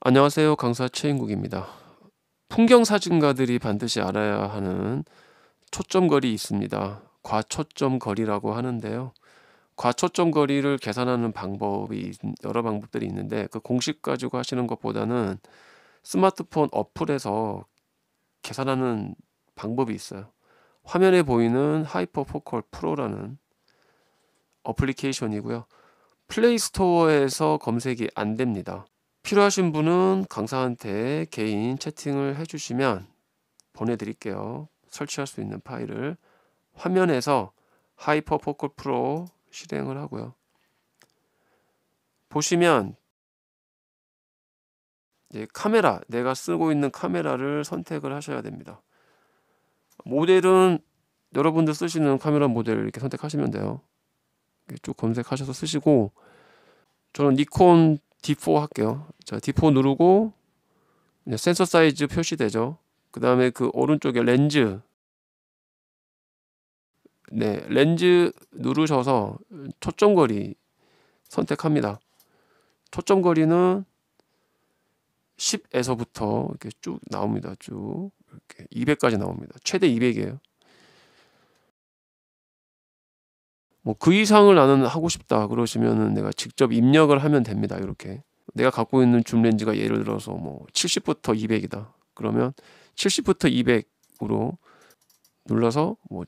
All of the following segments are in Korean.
안녕하세요. 강사 최인국입니다. 풍경 사진가들이 반드시 알아야 하는 초점거리 있습니다. 과초점거리라고 하는데요. 과초점거리를 계산하는 여러 방법들이 있는데 그 공식 가지고 하시는 것보다는 스마트폰 어플에서 계산하는 방법이 있어요. 화면에 보이는 하이퍼포컬 프로라는 어플리케이션이고요. 플레이 스토어에서 검색이 안 됩니다. 필요하신 분은 강사한테 개인 채팅을 해주시면 보내드릴게요. 설치할 수 있는 파일을 화면에서 하이퍼포컬 프로 실행을 하고요. 보시면 이제 카메라, 내가 쓰고 있는 카메라를 선택을 하셔야 됩니다. 모델은 여러분들 쓰시는 카메라 모델을 이렇게 선택하시면 돼요. 쭉 검색하셔서 쓰시고, 저는 니콘 D4 할게요. 자, D4 누르고 센서 사이즈 표시되죠. 그 다음에 그 오른쪽에 렌즈, 렌즈 누르셔서 초점거리 선택합니다. 초점거리는 10에서부터 이렇게 쭉 나옵니다. 쭉 이렇게 200까지 나옵니다. 최대 200이에요. 뭐 그 이상을 나는 하고 싶다 그러시면은 내가 직접 입력을 하면 됩니다. 이렇게 내가 갖고 있는 줌 렌즈가 예를 들어서 뭐 70부터 200이다. 그러면 70부터 200으로 눌러서 뭐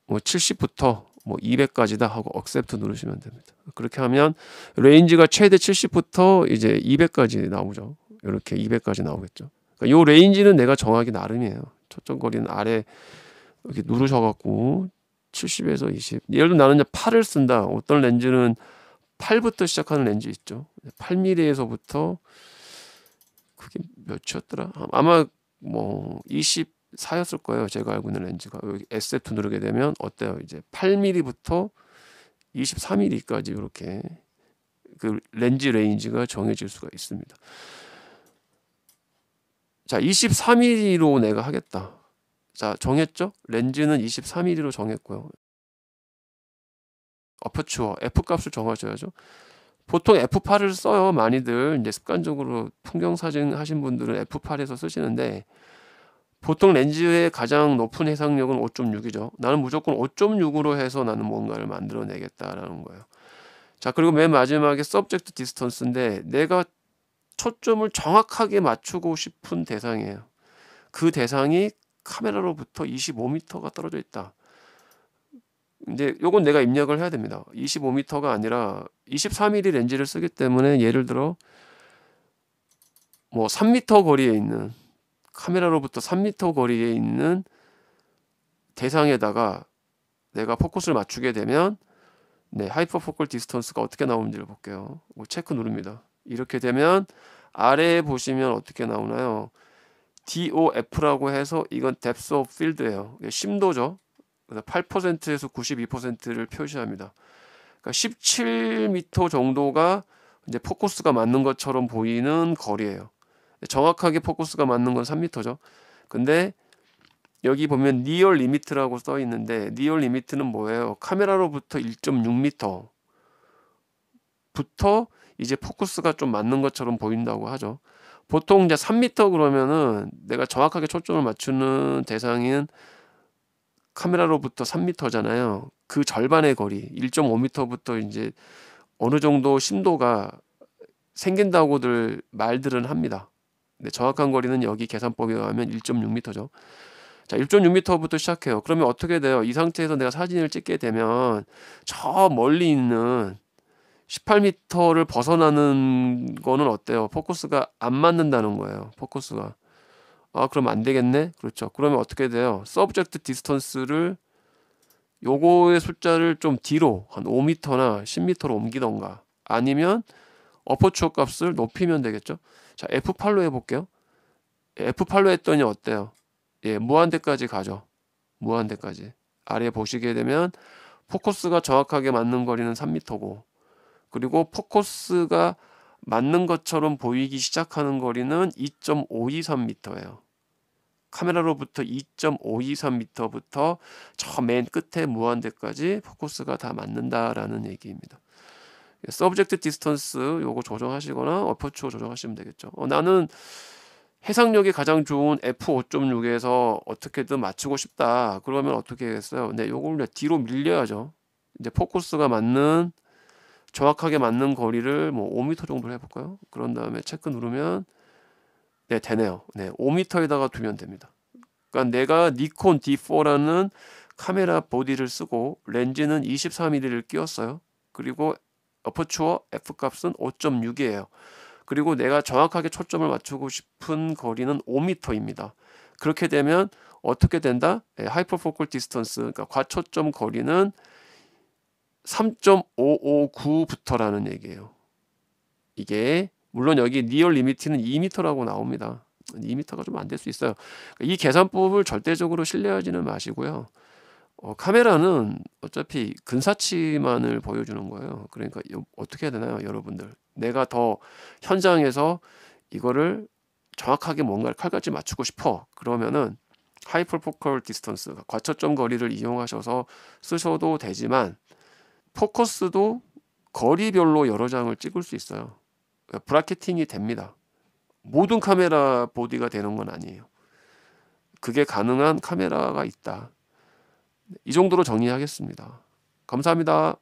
70부터 뭐 200까지다 하고 accept 누르시면 됩니다. 그렇게 하면 레인지가 최대 70부터 이제 200까지 나오죠. 이렇게 200까지 나오겠죠. 그러니까 요 레인지는 내가 정하기 나름이에요. 초점거리는 아래 이렇게 누르셔갖고 70에서 20. 예를 들어 나는 이제 8을 쓴다. 어떤 렌즈는 8부터 시작하는 렌즈 있죠. 8mm에서부터 그게 몇이었더라? 아마 뭐 24였을 거예요. 제가 알고 있는 렌즈가. 여기 SF 누르게 되면 어때요? 이제 8mm부터 23mm까지 이렇게 그 렌즈 레인지가 정해질 수가 있습니다. 자, 23mm로 내가 하겠다. 자, 정했죠? 렌즈는 23mm로 정했고요. 어퍼추어 F 값을 정하셔야죠. 보통 F8을 써요. 많이들 이제 습관적으로 풍경 사진 하신 분들은 F8에서 쓰시는데 보통 렌즈의 가장 높은 해상력은 5.6이죠. 나는 무조건 5.6으로 해서 나는 뭔가를 만들어내겠다라는 거예요. 자, 그리고 맨 마지막에 subject distance인데 내가 초점을 정확하게 맞추고 싶은 대상이에요. 그 대상이 카메라로부터 25m가 떨어져 있다. 이제 요건 내가 입력을 해야 됩니다. 25m가 아니라 23mm 렌즈를 쓰기 때문에 예를 들어 뭐 3m 거리에 있는 카메라로부터 3m 거리에 있는 대상에다가 내가 포커스를 맞추게 되면 하이퍼포컬 디스턴스가 어떻게 나오는지를 볼게요. 체크 누릅니다. 이렇게 되면 아래에 보시면 어떻게 나오나요? DOF라고 해서 이건 depth of field예요. 심도죠. 8%에서 92%를 표시합니다. 그러니까 17m 정도가 이제 포커스가 맞는 것처럼 보이는 거리예요. 정확하게 포커스가 맞는 건 3m죠. 근데 여기 보면 near limit라고 써 있는데 near limit는 뭐예요? 카메라로부터 1.6m부터 이제 포커스가 좀 맞는 것처럼 보인다고 하죠. 보통 이제 3m 그러면은 내가 정확하게 초점을 맞추는 대상인 카메라로부터 3m잖아요. 그 절반의 거리 1.5m부터 이제 어느 정도 심도가 생긴다고들 말들은 합니다. 근데 정확한 거리는 여기 계산법에 의하면 1.6m죠. 자, 1.6m부터 시작해요. 그러면 어떻게 돼요? 이 상태에서 내가 사진을 찍게 되면 저 멀리 있는 18m를 벗어나는 거는 어때요? 포커스가 안 맞는다는 거예요. 포커스가. 아, 그럼 안 되겠네? 그렇죠. 그러면 어떻게 돼요? 서브젝트 디스턴스를 요거의 숫자를 좀 뒤로 한 5m나 10m로 옮기던가 아니면 어퍼추어 값을 높이면 되겠죠. 자, F8로 해볼게요. F8로 했더니 어때요? 예, 무한대까지 가죠. 무한대까지. 아래 보시게 되면 포커스가 정확하게 맞는 거리는 3m고 그리고 포커스가 맞는 것처럼 보이기 시작하는 거리는 2.523m예요. 카메라로부터 2.523m부터 저 맨 끝에 무한대까지 포커스가 다 맞는다라는 얘기입니다. 서브젝트 디스턴스 요거 조정하시거나 어퍼추어 조정하시면 되겠죠. 나는 해상력이 가장 좋은 f5.6에서 어떻게든 맞추고 싶다. 그러면 어떻게 하겠어요? 네, 요걸 뒤로 밀려야죠. 이제 포커스가 맞는 정확하게 맞는 거리를 뭐 5m 정도로 해볼까요? 그런 다음에 체크 누르면 네, 되네요. 네, 5m에다가 두면 됩니다. 그러니까 내가 니콘 D4라는 카메라 보디를 쓰고 렌즈는 24mm를 끼웠어요. 그리고 어퍼추어 F값은 5.6이에요. 그리고 내가 정확하게 초점을 맞추고 싶은 거리는 5m입니다. 그렇게 되면 어떻게 된다? 하이퍼포컬 디스턴스, 그러니까 과초점 거리는 3.559부터라는 얘기예요. 이게 물론 여기 리얼 리미트는 2m라고 나옵니다. 2m가 좀 안 될 수 있어요. 이 계산법을 절대적으로 신뢰하지는 마시고요. 카메라는 어차피 근사치만을 보여주는 거예요. 그러니까 어떻게 해야 되나요, 여러분들? 내가 더 현장에서 이거를 정확하게 뭔가를 칼같이 맞추고 싶어. 그러면은 하이퍼포컬 디스턴스, 과초점 거리를 이용하셔서 쓰셔도 되지만 포커스도 거리별로 여러 장을 찍을 수 있어요. 그러니까 브라켓팅이 됩니다. 모든 카메라 보디가 되는 건 아니에요. 그게 가능한 카메라가 있다. 이 정도로 정리하겠습니다. 감사합니다.